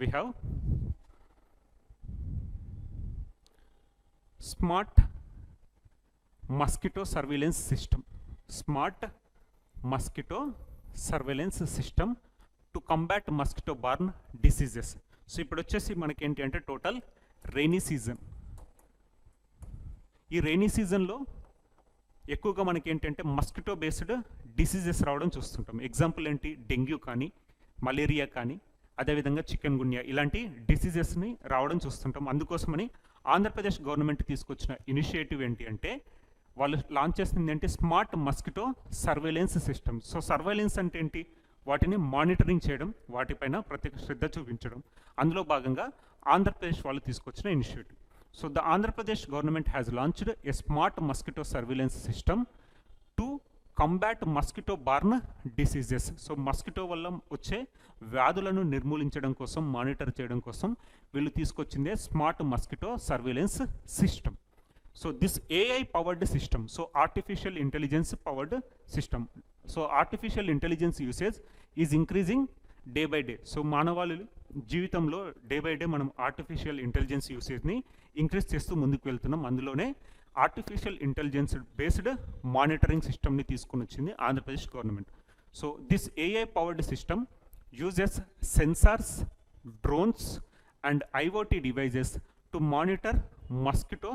we have smart mosquito surveillance system. Smart mosquito surveillance system to combat mosquito borne diseases. So ఇప్పుడు వచ్చేసి మనకి ఏంటి అంటే total rainy season. ఈ rainy సీజన్లో ఎక్కువగా మనకి ఏంటంటే మస్కిటో బేస్డ్ డిసీజెస్ రావడం చూస్తుంటాం. ఎగ్జాంపుల్ ఏంటి, డెంగ్యూ కానీ, మలేరియా కానీ, అదేవిధంగా చికెన్ గున్యా ఇలాంటి డిసీజెస్ని రావడం చూస్తుంటాం. అందుకోసమని ఆంధ్రప్రదేశ్ గవర్నమెంట్ తీసుకొచ్చిన ఇనిషియేటివ్ ఏంటి అంటే వాళ్ళు లాంచ్ చేస్తుంది ఏంటి, smart mosquito surveillance system. So surveillance అంటే ఏంటి, వాటిని మానిటరింగ్ చేయడం, వాటిపైన ప్రత్యేక శ్రద్ధ చూపించడం. అందులో భాగంగా ఆంధ్రప్రదేశ్ వాళ్ళు తీసుకొచ్చిన initiative. So the Andhra Pradesh government has launched a smart mosquito surveillance system to combat mosquito borne diseases. So mosquito వల్ల వచ్చే వ్యాధులను నిర్మూలించడం కోసం, మానిటర్ చేయడం కోసం వీళ్ళు తీసుకొచ్చిందే smart mosquito surveillance system. So this AI powered system, so artificial intelligence powered system. So artificial intelligence usage is increasing day by day. So మానవాళి జీవితంలో డే బై డే మనం ఆర్టిఫిషియల్ ఇంటెలిజెన్స్ యూసేజ్ని ఇంక్రీజ్ చేస్తూ ముందుకు వెళ్తున్నాం. అందులోనే ఆర్టిఫిషియల్ ఇంటెలిజెన్స్ బేస్డ్ మానిటరింగ్ సిస్టమ్ని తీసుకుని వచ్చింది Andhra Pradesh government. So this AI powered system uses sensors, drones and IoT devices to monitor mosquito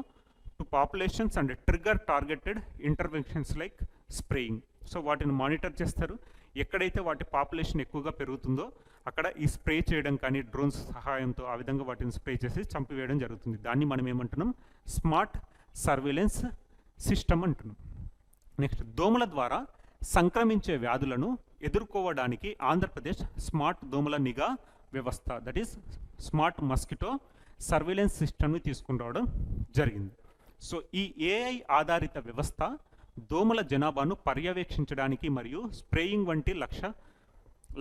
to populations and trigger targeted interventions like spraying. So వాటిని monitor చేస్తారు. ఎక్కడైతే వాటి పాపులేషన్ ఎక్కువగా పెరుగుతుందో అక్కడ ఈ స్ప్రే చేయడం కానీ డ్రోన్స్ సహాయంతో ఆ విధంగా వాటిని స్ప్రే చేసి చంపివేయడం జరుగుతుంది. దాన్ని మనం ఏమంటున్నాం, స్మార్ట్ సర్వేలెన్స్ సిస్టమ్ అంటున్నాం. నెక్స్ట్, దోమల ద్వారా సంక్రమించే వ్యాధులను ఎదుర్కోవడానికి ఆంధ్రప్రదేశ్ స్మార్ట్ దోమల నిఘా వ్యవస్థ, that is smart mosquito surveillance సిస్టమ్ని తీసుకుని రావడం జరిగింది. సో ఈ ఏఐ ఆధారిత వ్యవస్థ దోమల జనాభాను పర్యవేక్షించడానికి మరియు స్ప్రేయింగ్ వంటి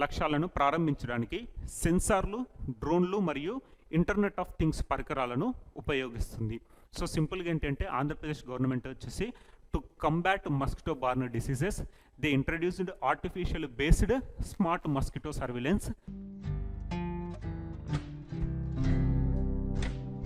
లక్ష్యాలను ప్రారంభించడానికి సెన్సార్లు, డ్రోన్లు మరియు ఇంటర్నెట్ ఆఫ్ థింగ్స్ పరికరాలను ఉపయోగిస్తుంది. సో సింపుల్గా ఏంటంటే ఆంధ్రప్రదేశ్ గవర్నమెంట్ వచ్చేసి to combat mosquito borne diseases they introduced artificial based smart mosquito surveillance